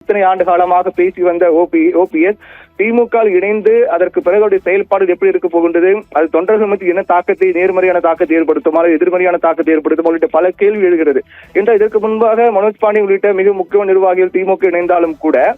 இத்தனை ஆண்டு காலமாக பேசி வந்த ஓபிஎஸ் திமுக இணைந்து அதற்கு பிறகு அவருடைய செயல்பாடு எப்படி இருக்க போகின்றது, அது தொண்டர்கள் மத்தியில் என்ன தாக்கத்தை, நேர்மறையான தாக்கத்தை ஏற்படுத்துமா அல்லது எதிர்மறையான தாக்கத்தை ஏற்படுத்துமா உள்ளிட்ட பல கேள்வி எழுகிறது. என்றால் இதற்கு முன்பாக மனோஜ் பாண்டியன் உள்ளிட்ட மிக முக்கிய நிர்வாகிகள் திமுக இணைந்தாலும் கூட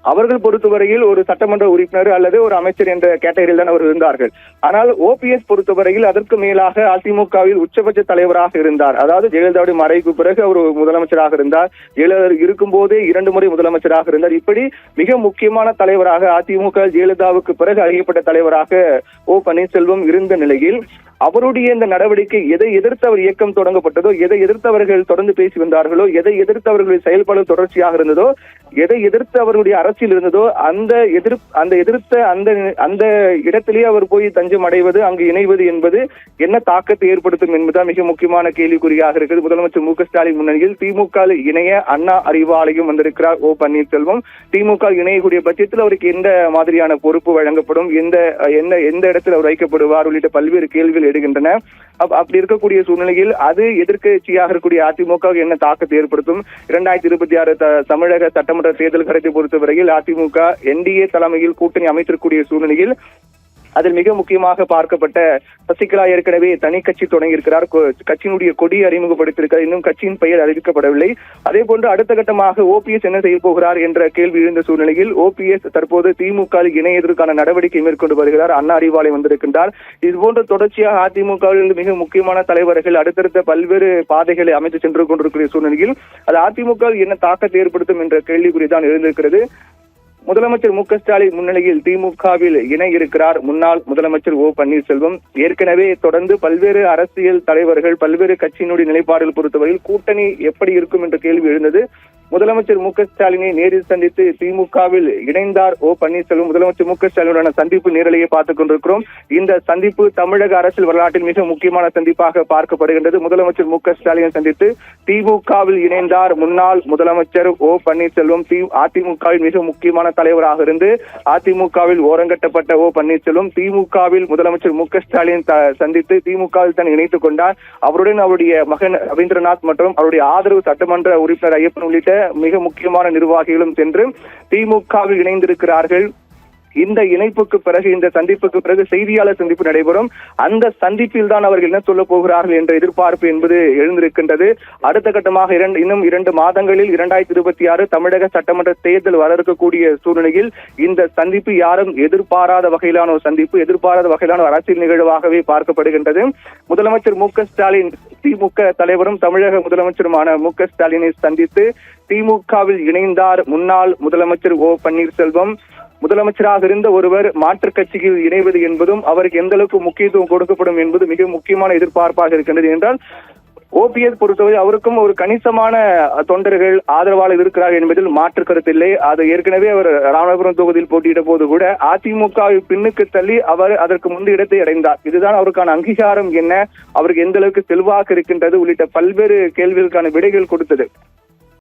அவர்கள் பொறுத்தவரையில் ஒரு சட்டமன்ற உறுப்பினர் அல்லது ஒரு அமைச்சர் என்ற கேட்டகரியில் தான் அவர் இருந்தார்கள். ஆனால் ஓபிஎஸ் பொறுத்தவரையில் அதற்கு மேலாக அதிமுகவில் உச்சபட்ச தலைவராக இருந்தார். அதாவது ஜெயலலிதாவுடைய மறைவுக்கு பிறகு அவர் முதலமைச்சராக இருந்தார். ஜெயலலிதா இருக்கும் போதே 2 முறை முதலமைச்சராக இருந்தார். இப்படி மிக முக்கியமான தலைவராக அதிமுக ஜெயலலிதாவுக்கு பிறகு அறியப்பட்ட தலைவராக ஓ பன்னீர்செல்வம் இருந்த நிலையில் அவருடைய இந்த நடவடிக்கை எதை எதிர்த்து அவர் இயக்கம் தொடங்கப்பட்டதோ, எதை எதிர்த்து அவர்கள் தொடர்ந்து பேசி வந்தார்களோ, எதை எதிர்த்து அவர்களுடைய செயல்பாடு தொடர்ச்சியாக இருந்ததோ, எதை எதிர்த்து அவருடைய அரசியல் இருந்ததோ அந்த எதிர்த்த அந்த இடத்திலேயே அவர் போய் தஞ்சம் அடைவது, அங்கு இணைவது என்பது என்ன தாக்கத்தை ஏற்படுத்தும் என்பதுதான் மிக முக்கியமான கேள்விக்குறியாக இருக்கிறது. முதலமைச்சர் மு.க. ஸ்டாலின் முன்னணியில் திமுக இணைய அண்ணா அறிவாலயம் வந்திருக்கிறார் ஓ பன்னீர்செல்வம். திமுக இணையக்கூடிய பட்சத்தில் அவருக்கு எந்த மாதிரியான பொறுப்பு வழங்கப்படும், எந்த இடத்தில் அவர் வைக்கப்படுவார் உள்ளிட்ட பல்வேறு கேள்விகள் எடுக்கின்றன. அப்படி இருக்கக்கூடிய சூழ்நிலையில் அது எதிர்க்கட்சியாக இருக்கக்கூடிய அதிமுக என்ன தாக்கத்தை ஏற்படுத்தும்? 2026 தமிழக சட்டமன்ற தேர்தல் கருத்தை பொறுத்தவரையில் அதிமுக என்டிஏ தலைமையில் கூட்டணி அமைத்திருக்கக்கூடிய சூழ்நிலையில் அதில் மிக முக்கியமாக பார்க்கப்பட்ட சசிகலா ஏற்கனவே தனி கட்சி தொடங்கியிருக்கிறார். கட்சியினுடைய கொடி அறிமுகப்படுத்தியிருக்கிறார். இன்னும் கட்சியின் பெயர் அறிவிக்கப்படவில்லை. அதே போன்று அடுத்த கட்டமாக ஓபிஎஸ் என்ன செய்ய போகிறார் என்ற கேள்வி எழுந்த சூழ்நிலையில் ஓபிஎஸ் தற்போது திமுக இணையதற்கான நடவடிக்கை மேற்கொண்டு வருகிறார். அண்ணா அறிவாலயம் வந்திருக்கின்றார். இதுபோன்ற தொடர்ச்சியாக அதிமுகவில் மிக முக்கியமான தலைவர்கள் அடுத்தடுத்த பல்வேறு பாதைகளை அமைத்து சென்று கொண்டிருக்கிற சூழ்நிலையில் அது அதிமுக என்ன தாக்கத்தை ஏற்படுத்தும் என்ற கேள்விக்குறிதான் எழுந்திருக்கிறது. முதலமைச்சர் மு.க. ஸ்டாலின் முன்னிலையில் திமுகவில் இணைய இருக்கிறார் முன்னாள் முதலமைச்சர் ஓ பன்னீர்செல்வம். ஏற்கனவே தொடர்ந்து பல்வேறு அரசியல் தலைவர்கள் பல்வேறு கட்சியினுடைய நிலைப்பாடுகள் பொறுத்தவரையில் கூட்டணி எப்படி இருக்கும் என்ற கேள்வி எழுந்தது. முதலமைச்சர் மு.க. ஸ்டாலினை நேரில் சந்தித்து திமுகவில் இணைந்தார் ஓ பன்னீர்செல்வம். முதலமைச்சர் மு.க. ஸ்டாலினுடான சந்திப்பு நேரலையை பார்த்துக் கொண்டிருக்கிறோம். இந்த சந்திப்பு தமிழக அரசியல் வரலாற்றில் மிக முக்கியமான சந்திப்பாக பார்க்கப்படுகின்றது. முதலமைச்சர் மு.க. ஸ்டாலினை சந்தித்து திமுகவில் இணைந்தார் முன்னாள் முதலமைச்சர் ஓ பன்னீர்செல்வம். அதிமுகவில் மிக முக்கியமான தலைவராக இருந்து அதிமுகவில் ஓரங்கட்டப்பட்ட ஓ பன்னீர்செல்வம் திமுகவில் முதலமைச்சர் மு.க. ஸ்டாலின் சந்தித்து திமுகவில் தான் இணைத்துக் கொண்டார். அவருடன் அவருடைய மகன் ரவீந்திரநாத் மற்றும் அவருடைய ஆதரவு சட்டமன்ற உறுப்பினர் ஐயப்பன் உள்ளிட்ட மிக முக்கியமான நிர்வாகிகளும் சென்று திமுகவில் இணைந்திருக்கிறார்கள். இந்த இணைப்புக்கு பிறகு, இந்த சந்திப்புக்கு பிறகு செய்தியாளர் சந்திப்பு நடைபெறும். அந்த சந்திப்பில் தான் அவர்கள் என்ன சொல்ல போகிறார்கள் என்ற எதிர்பார்ப்பு என்பது எழுந்திருக்கின்றது. அடுத்த கட்டமாக இன்னும் 2 மாதங்களில் 2026 தமிழக சட்டமன்ற தேர்தல் வர இருக்கக்கூடிய சூழ்நிலையில் இந்த சந்திப்பு யாரும் எதிர்பாராத வகையிலான ஒரு சந்திப்பு, எதிர்பாராத வகையிலான ஒரு அரசியல் நிகழ்வாகவே பார்க்கப்படுகின்றது. முதலமைச்சர் மு.க. ஸ்டாலின் திமுக தலைவரும் தமிழக முதலமைச்சருமான மு.க. ஸ்டாலினை சந்தித்து திமுகவில் இணைந்தார் முன்னாள் முதலமைச்சர் ஓ பன்னீர்செல்வம். முதலமைச்சராக இருந்த ஒருவர் மாற்றுக் கட்சியில் இணைவது என்பதும் அவருக்கு எந்த அளவுக்கு முக்கியத்துவம் கொடுக்கப்படும் என்பது மிக முக்கியமான எதிர்பார்ப்பாக இருக்கின்றது. என்றால் ஓபிஎஸ் பொறுத்தவரை அவருக்கும் ஒரு கணிசமான தொண்டர்கள் ஆதரவாளர் இருக்கிறார் என்பதில் மாற்று கருத்தில்லை. அது ஏற்கனவே அவர் ராமநாதபுரம் தொகுதியில் போட்டியிட்ட போது கூட அதிமுக பின்னுக்கு தள்ளி அவர் அதற்கு முந்தைய இடத்தை அடைந்தார். இதுதான் அவருக்கான அங்கீகாரம் என்ன, அவருக்கு எந்த அளவுக்கு செல்வாக்கு இருக்கின்றது உள்ளிட்ட பல்வேறு கேள்விகளுக்கான விடைகள் கொடுத்தது.